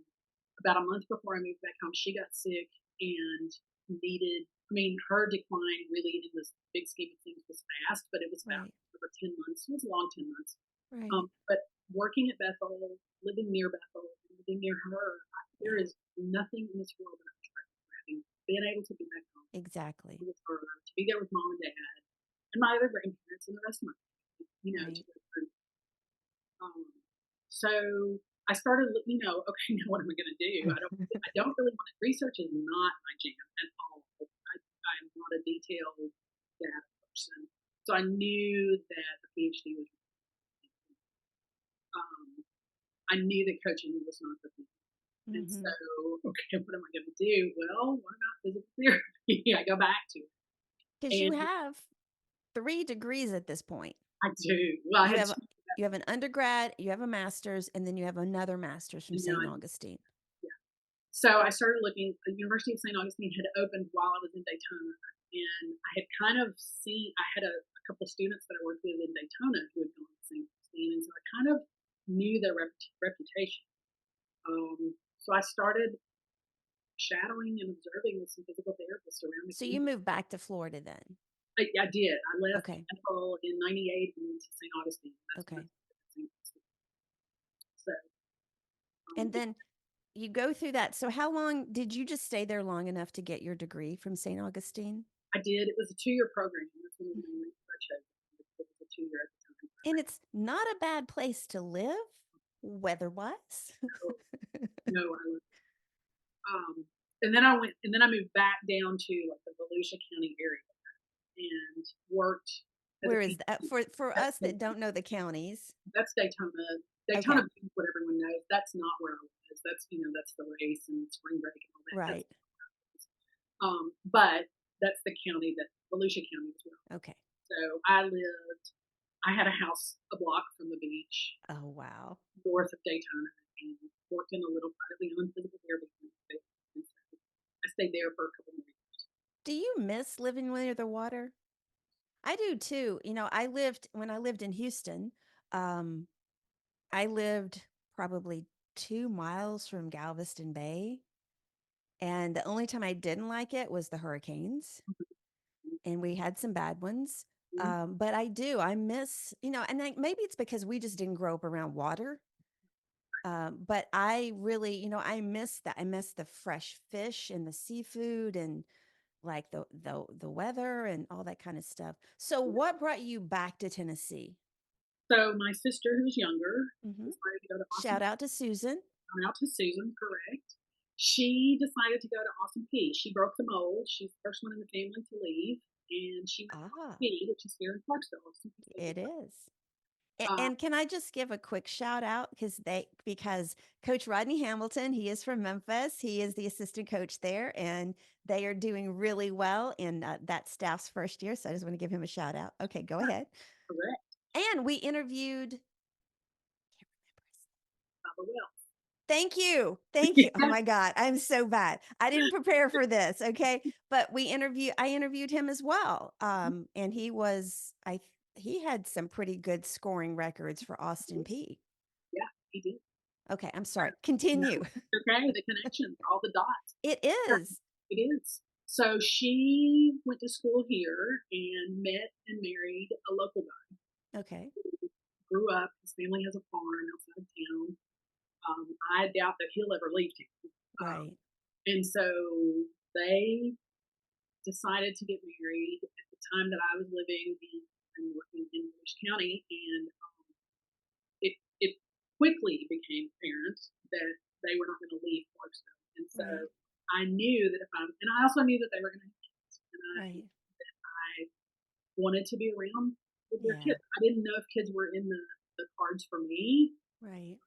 about a month before I moved back home, she got sick and needed. I mean, her decline really in this big scheme of things was fast, but it was about right, over 10 months. It was a long 10 months. right. But working at Bethel, living near Bethel, living near her, there Yeah, is nothing in this world that I would trade for having been able to be back home exactly. with her, to be there with mom and dad, and my other grandparents and the rest of my family, to Right. go through. Um, so I started, okay, now what am I going to do? I don't really want to. Research is not my jam at all. I'm not a detailed data person, so I knew that the PhD was. Um, I knew that coaching was not the thing. And so, Hmm. okay, what am I going to do? Well, what about physical therapy? I go back to it. Because you And have 3 degrees at this point. I do. Well, I You had have two, you have an undergrad, you have a master's, and then you have another master's from and then St. Augustine. yeah. So I started looking. The University of St. Augustine had opened while I was in Daytona, and I had kind of seen. I had a couple of students that I worked with in Daytona who had gone to St. Augustine, and so I kind of knew their reputation. So I started shadowing and observing with some physical therapists around the So you campus. moved back to Florida then. I did. I left Okay. Bethel in '98 and went to St. Augustine. That's when I Okay. started at St. Augustine. So, And yeah, then you go through that. So how long did you just stay there long enough to get your degree from St. Augustine? I did. It was a 2 year program. That's one of the main reasons I chose it. It was a 2 year at the time And program. it's not a bad place to live weather-wise. So, no, I love it. And then I moved back down to like the Volusia County area and worked as a Where is that PhD. for That's, us that don't know the counties? that's Daytona. Okay. Daytona Beach, what everyone knows. That's not where I was. That's the race and spring break and all that. That's Right. But that's the county that Volusia County as well. Okay. So I had a house a block from the beach, Oh, wow. north of Daytona, and worked in a little privately owned physical therapy clinic. And so I stayed there for a couple more years. Do you miss living near the water? I do too. When I lived in Houston, um, I lived probably 2 miles from Galveston Bay. And the only time I didn't like it was the hurricanes, and we had some bad ones. Mhm. But I miss, and maybe it's because we just didn't grow up around water. But I really, I miss that. I miss the fresh fish and the seafood and like the weather and all that kind of stuff. So what brought you back to Tennessee? So my sister, who's younger, Hmm. decided to go to Austin. Shout out to Susan. Shout out to Susan, correct. She decided to go to Austin Peay. She broke the mold. She's the first one in the family to leave, and she went to Austin Ah, Peay, which is here in Clarksville. Austin Peay State it University. is. A- Uh, And can I just give a quick shout out because Coach Rodney Hamilton, he is from Memphis. He is the assistant coach there, and they are doing really well in that staff's first year. So I just want to give him a shout out. Okay, go ahead. correct. And we interviewed. Can't remember his Baba Wells. Thank you. Thank you. Oh my God. I'm so bad. I didn't prepare for this. Okay. But I interviewed him as well. And he had some pretty good scoring records for Austin P. Yeah, he did. Okay. I'm sorry. No, Continue. okay, the connections, all the dots. It Sure, is. it is. So she went to school here and met and married a local guy. Okay. Grew up. His family has a farm outside of town. I doubt that he'll ever leave town. Right. And so they decided to get married at the time that I was living and working in English County, and it quickly became apparent that they were not going to leave Clarksville. And so Right. I knew that and I also knew that they were going to have kids, and Right. I wanted to be around with their Yeah. kids. I didn't know if kids were in the cards for me. Right.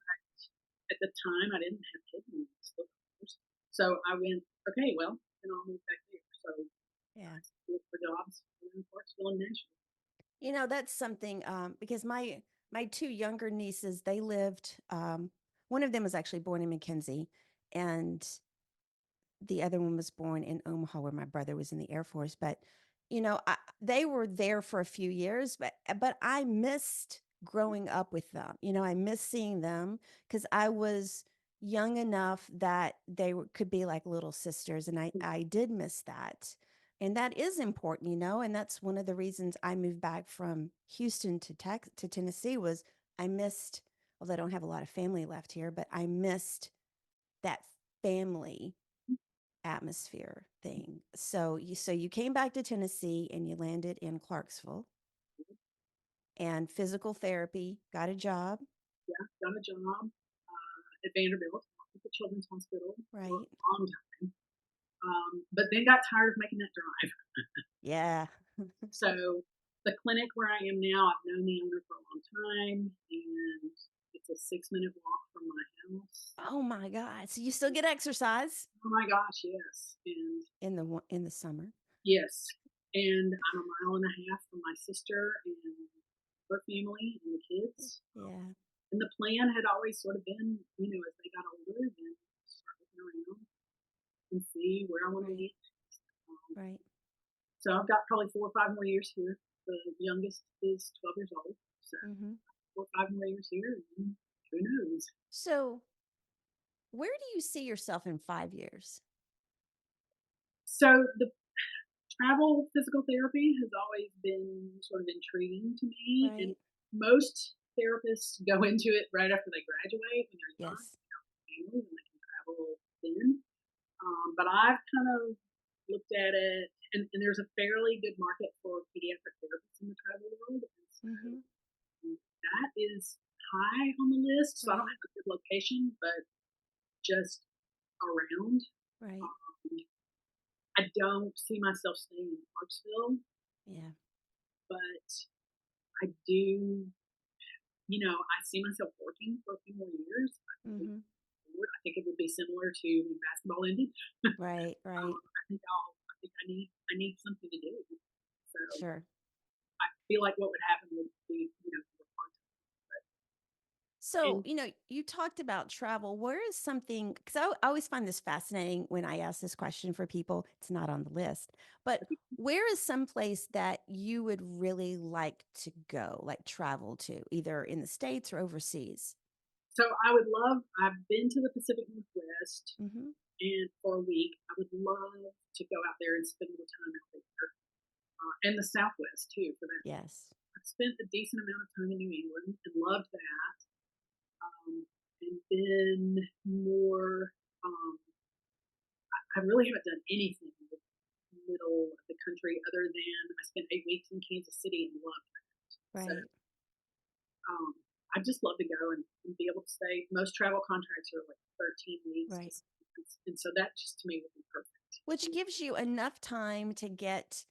At the time, I didn't have kids in the cards. So I went, okay, well, then I'll move back there. So Yeah. look for jobs in Clarksville and Nashville. That's something because my two younger nieces, they lived one of them was actually born in McKenzie, and the other one was born in Omaha where my brother was in the Air Force. But they were there for a few years, but I missed growing up with them. I missed seeing them because I was young enough that could be like little sisters, and I did miss that. And that is important, and that's one of the reasons I moved back from Houston to Tennessee was I missed, although I don't have a lot of family left here, but I missed that family atmosphere thing. So you came back to Tennessee and you landed in Clarksville and physical therapy, got a job, Yeah, got a job at Vanderbilt at the Children's Hospital for right? a long time. But then got tired of making that drive. Yeah. So the clinic where I am now, I've known the owner for a long time, and it's a 6-minute walk from my house. Oh my God. So you still get exercise Oh my gosh, yes, and in the summer. yes, and I'm a mile and a half from my sister and her family and the kids. Yeah. And the plan had always sort of been, as they got older, then start looking around and see where I want to Right. be. Um, Right. so I've got probably 4 or 5 more years here. The youngest is 12 years old, so Hmm. 4 or 5 more years here, and who knows? So where do you see yourself in 5 years? So the travel physical therapy has always been sort of intriguing to me, and Right. most therapists go into it right after they graduate when they're young, Yes. families, and they can travel then. But I've kind of looked at it, and there's a fairly good market for pediatric therapists in the travel world, and so Hmm. that is high on the list. So I don't Right. have a good location, but just around. Right. Um, I don't see myself staying in Clarksville, Yeah. but I do. I see myself working for a few more years. Hmm. I think it would be similar to when basketball ended. Right. Right. I need something to do. So Sure. I feel like what would happen would be, for part So, time. you talked about travel. Where is something, because I always find this fascinating when I ask this question for people. It's not on the list, but where is some place that you would really like to go, like travel to, either in the States or overseas? So I've been to the Pacific Northwest. Hmm. and for a week. I would love to go out there and spend more time out there, and the Southwest too, for that. Yes. I've spent a decent amount of time in New England and loved that. And then more, um, I really haven't done anything in the middle of the country other than I spent 8 weeks in Kansas City and loved that. So Right. um, I just love to go and be able to stay. Most travel contracts are like 13 weeks, Right. and so that just to me would be perfect. Which gives you enough time to get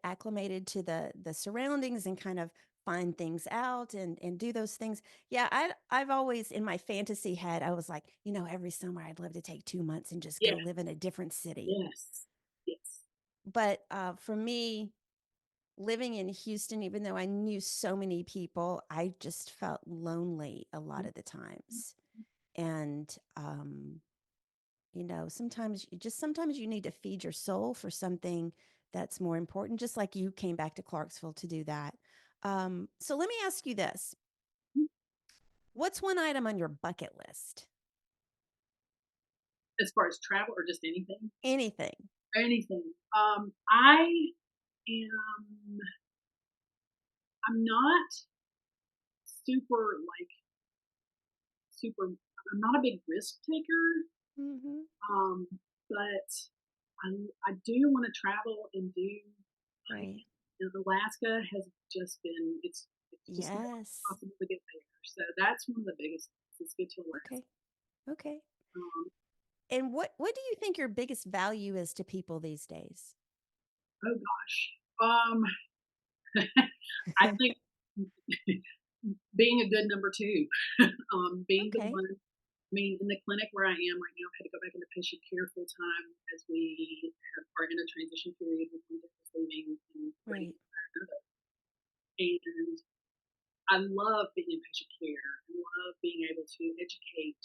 acclimated to the surroundings and kind of find things out and do those things. Yeah, I've always in my fantasy head, I was like, every summer I'd love to take 2 months and just Yeah. go live in a different city. Yes. Yes. But for me, living in Houston, even though I knew so many people, I just felt lonely a lot of the times. And sometimes you need to feed your soul for something that's more important, just like you came back to Clarksville to do that. So let me ask you this. What's one item on your bucket list? As far as travel or just anything, Anything. anything. I am. I'm not super like super. I'm not a big risk taker, Hmm. um, but I do want to travel and do like Right. Alaska has just been it's just not Yes. possible to get there. So that's one of the biggest things is get to Alaska. Okay. Okay. Um, And what do you think your biggest value is to people these days? oh gosh, um, I think being a good number two, being the Okay. one. I mean, in the clinic where I am right now, I had to go back into patient care full time as we are in a transition period with one dentist leaving and ready Right. to hire another. And I love being in patient care. I love being able to educate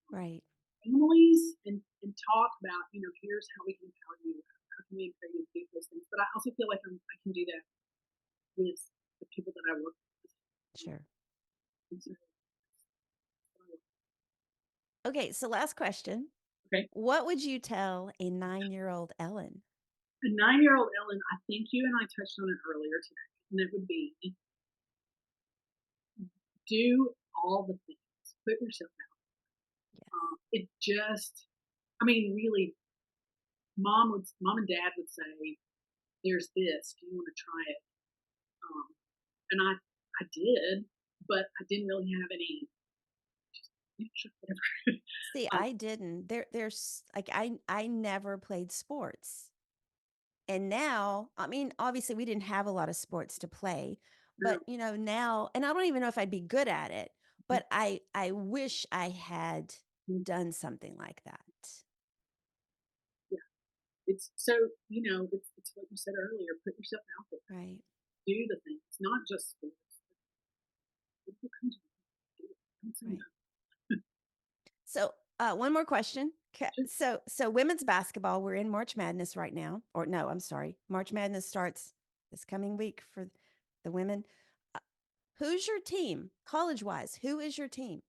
Right. families and talk about, here's how we can empower you. How can we empower you to do those things? But I also feel like I can do that with the people that I work with. Sure. And so, Okay, so last question. okay. What would you tell a 9-year-old Ellen? A 9-year-old Ellen, I think you and I touched on it earlier today, and it would be do all the things. Put yourself out. Yes. It just, I mean, really, mom and dad would say, "There's this. Do you want to try it?" Um, and I did, but I didn't really have any. Yeah, sure, whatever. See, um, I didn't. There's like I never played sports. And now, I mean, obviously we didn't have a lot of sports to play, no, but now, and I don't even know if I'd be good at it, but I wish I had mhm, done something like that. yeah, it's so it's what you said earlier. Put yourself out there. Right. Do the things, not just sports. Whatever comes, do it. Don't say Right. no. So, one more question. Sure. So women's basketball, we're in March Madness right now. Or no, I'm sorry. March Madness starts this coming week for the women. Uh, who's your team, college-wise? Who is your team?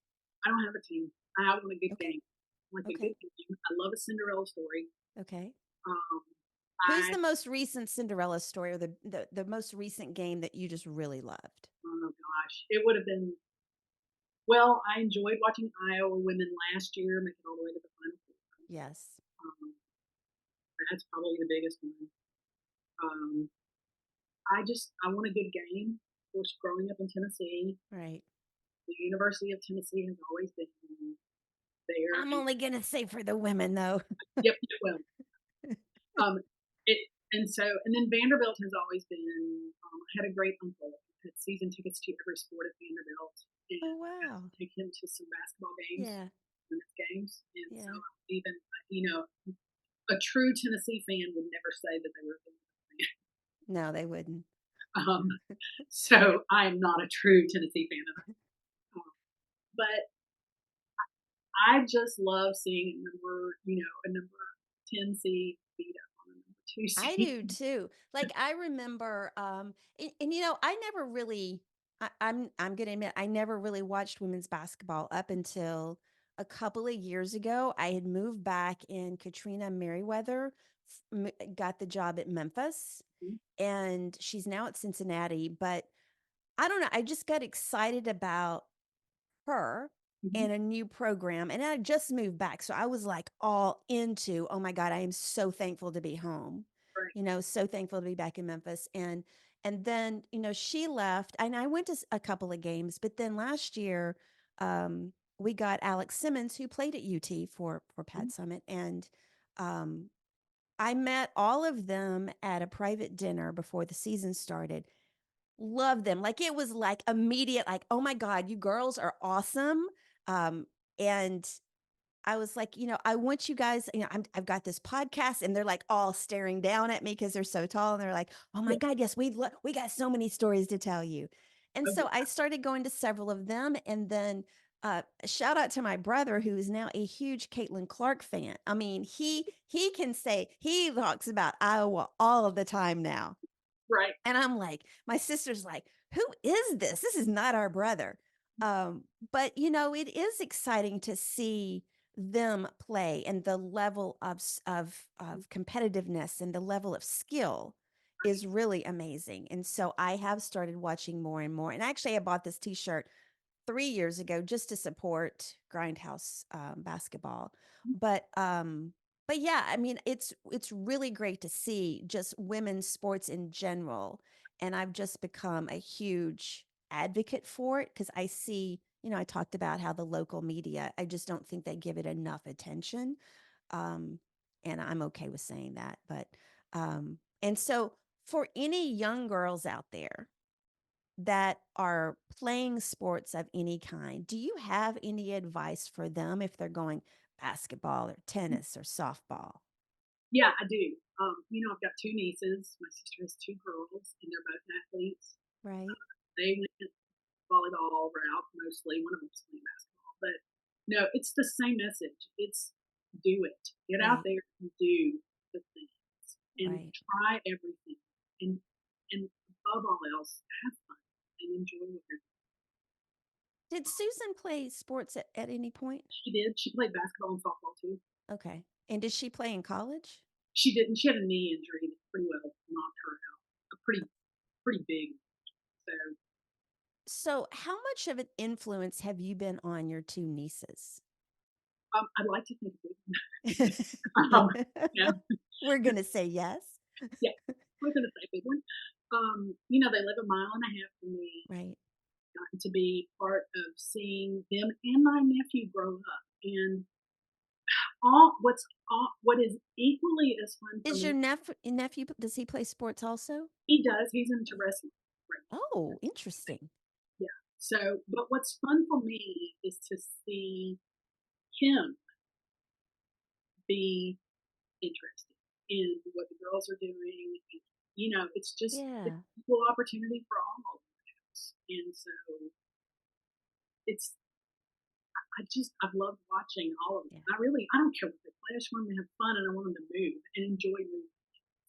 I don't have a team. I want a good Okay. game. I like a Okay. good game. I love a Cinderella story. Okay. Um, Who's I the most recent Cinderella story or the most recent game that you just really loved? oh gosh, it would have been. Well, I enjoyed watching Iowa women last year make it all the way to the Final Four. Yes. Um, that's probably the biggest one. Um, I want a good game. Of course, growing up in Tennessee, Right. the University of Tennessee has always been there. I'm only going to say for the women though. Yep, well, um, it and so and then Vanderbilt has always been. I had a great uncle who had season tickets to every sport at Vanderbilt, Oh and I got to wow. take him to some basketball games, Yeah. women's games, and so Yeah. even a true Tennessee fan would never say that they were a Vanderbilt fan. No, they wouldn't. So I am not a true Tennessee fan at all. But I just love seeing a number 10 seed beat up on a number two I seed. do too. Like I remember, and I never really, I'm gonna admit, I never really watched women's basketball up until a couple of years ago, I had moved back and Katrina Merriweather got the job at Memphis Mhm. and she's now at Cincinnati. But I don't know. I just got excited about her Mhm. and a new program. And I just moved back. So I was like all into, oh my God, I am so thankful to be home. Right. So thankful to be back in Memphis. And then, she left and I went to a couple of games, but then last year, we got Alex Simmons who played at UT for Mhm. Pat Summit. And um I met all of them at a private dinner before the season started. Love them. Like it was like immediate, like, oh my God, you girls are awesome. And I was like, I want you guys, I've got this podcast and they're like all staring down at me because they're so tall. And they're like, oh my Yeah. God, yes, we got so many stories to tell you. And Oh, so yeah. I started going to several of them. And then shout out to my brother who is now a huge Caitlin Clark fan. I mean, he can say he talks about Iowa all of the time now. Right. And I'm like, my sister's like, who is this? This is not our brother. But it is exciting to see them play and the level of competitiveness and the level of skill is really amazing. And so I have started watching more and more. And actually, I bought this T-shirt 3 years ago just to support Grindhouse basketball. Mhm. But yeah, I mean, it's really great to see just women's sports in general, and I've just become a huge advocate for it because I see, I talked about how the local media, I just don't think they give it enough attention, um, and I'm okay with saying that. But and so for any young girls out there that are playing sports of any kind, do you have any advice for them if they're going basketball or tennis or softball? Yeah, I do. I've got two nieces. My sister has two girls, and they're both athletes. Right? They went volleyball route mostly. One of them's playing basketball, but no, it's the same message. It's do it. Get out Right. there and do the things and Right. try everything. And and above all else, have fun and enjoy what you're doing. Did Susan play sports at any point? She did. She played basketball and softball too. Okay. And did she play in college? She didn't. She had a knee injury that pretty well knocked her out. A pretty big. So So, how much of an influence have you been on your two nieces? I'd like to think big. um, yeah, We're going to say yes. yeah. We're gonna say big one. They live a mile and a half from me. Right. Gotten to be part of seeing them and my nephew grow up, and what is equally as fun for Is your me. nephew, does he play sports also? He does. He's into wrestling. Right. Oh, interesting. Yeah. So, but what's fun for me is to see him be interested in what the girls are doing. It's just it's Yeah. equal opportunity for all of us. And so it's I've loved watching all of them. Yeah. I don't care what they play. I just want them to have fun and I want them to move and enjoy moving.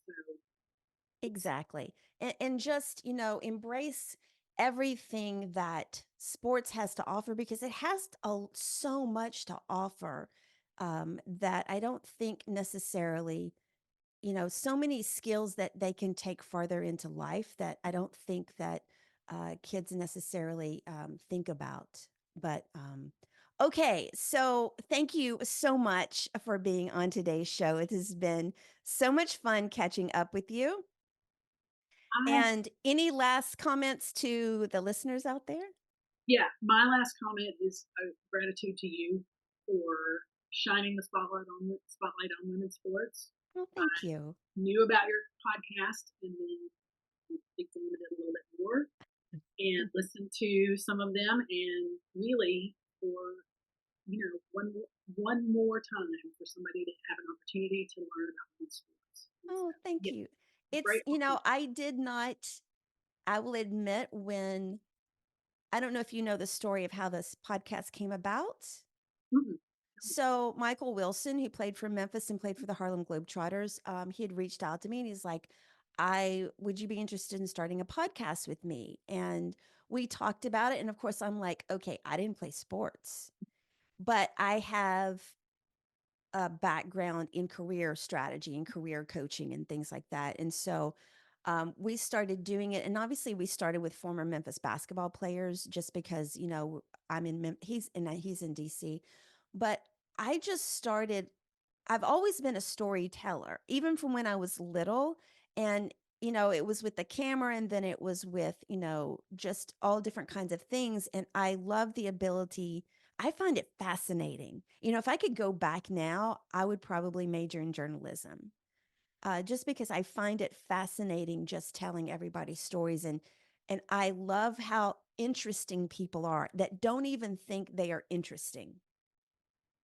So it's Exactly. And just, embrace everything that sports has to offer because it has so much to offer that I don't think necessarily, so many skills that they can take further into life that I don't think that kids necessarily think about. But okay, so thank you so much for being on today's show. It has been so much fun catching up with you. I And any last comments to the listeners out there? Yeah, my last comment is gratitude to you for shining the spotlight on women's sports. Well, thank you. Knew about your podcast and then examined it a little bit more and listened to some of them and really for one more time for somebody to have an opportunity to learn about women's sports. Oh, thank Yeah, you. It's, grateful for you. I did not, I will admit, when I don't know if you know the story of how this podcast came about. Mhm. So Michael Wilson, who played for Memphis and played for the Harlem Globetrotters, he had reached out to me and he's like, would you be interested in starting a podcast with me? And we talked about it. And of course, I'm like, okay, I didn't play sports, but I have a background in career strategy and career coaching and things like that. And so we started doing it. And obviously, we started with former Memphis basketball players just because, I'm in, he's in DC. But I just started, I've always been a storyteller, even from when I was little. And, it was with the camera and then it was with, just all different kinds of things. And I love the ability, I find it fascinating. If I could go back now, I would probably major in journalism, just because I find it fascinating just telling everybody's stories. And I love how interesting people are that don't even think they are interesting.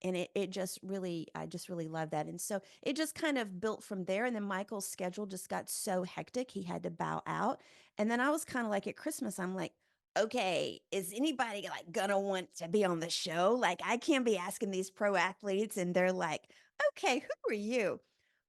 And it just really, I just really love that. And so it just kind of built from there. And then Michael's schedule just got so hectic, he had to bow out. And then I was kind of like at Christmas, I'm like, okay, is anybody like gonna want to be on the show? Like, I can't be asking these pro athletes, and they're like, okay, who are you?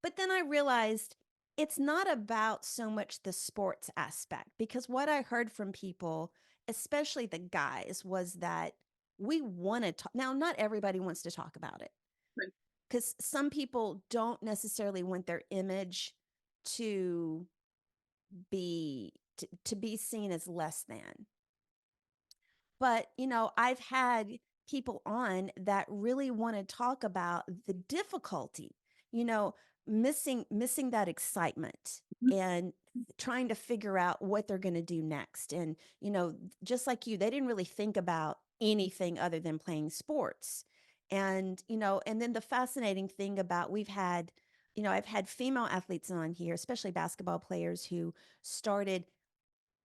But then I realized it's not about so much the sports aspect, because what I heard from people, especially the guys, was that we want to talk. Now, not everybody wants to talk about it, Right. because some people don't necessarily want their image to to be seen as less than. But, I've had people on that really want to talk about the difficulty, you know, missing that excitement Mhm. and trying to figure out what they're going to do next. And, just like you, they didn't really think about anything other than playing sports. And, and then the fascinating thing about I've had female athletes on here, especially basketball players who started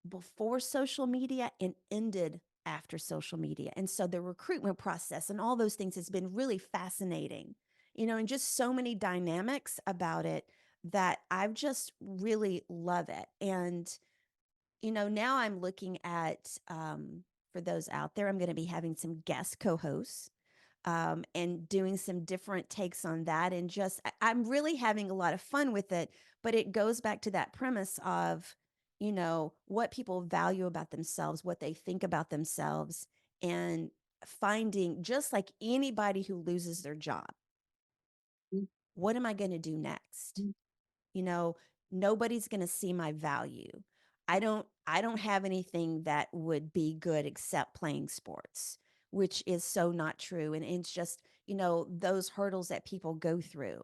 before social media and ended after social media. And so the recruitment process and all those things has been really fascinating, and just so many dynamics about it that I've just really love it. And, now I'm looking at, for those out there, I'm going to be having some guest co hosts. And doing some different takes on that. And just, I'm really having a lot of fun with it. But it goes back to that premise of, what people value about themselves, what they think about themselves, and finding, just like anybody who loses their job, Mhm. what am I going to do next? Mhm. Nobody's going to see my value. I don't have anything that would be good except playing sports, which is so not true. And it's just, those hurdles that people go through,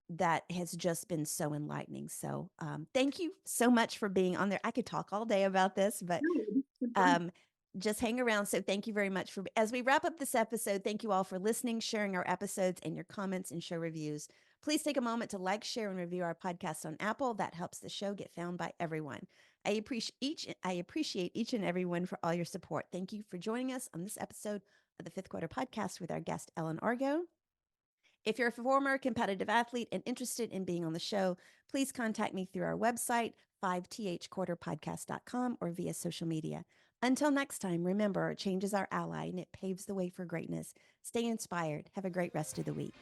that has just been so enlightening. So thank you so much for being on there. I could talk all day about this, but No, it's been fun. just hang around. So thank you very much as we wrap up this episode, thank you all for listening, sharing our episodes, and your comments and show reviews. Please take a moment to like, share, and review our podcast on Apple. That helps the show get found by everyone. I appreciate each and every one for all your support. Thank you for joining us on this episode of the Fifth Quarter Podcast with our guest, Ellen Argo. If you're a former competitive athlete and interested in being on the show, please contact me through our website, 5thquarterpodcast.com, or via social media. Until next time, remember, change is our ally and it paves the way for greatness. Stay inspired. Have a great rest of the week.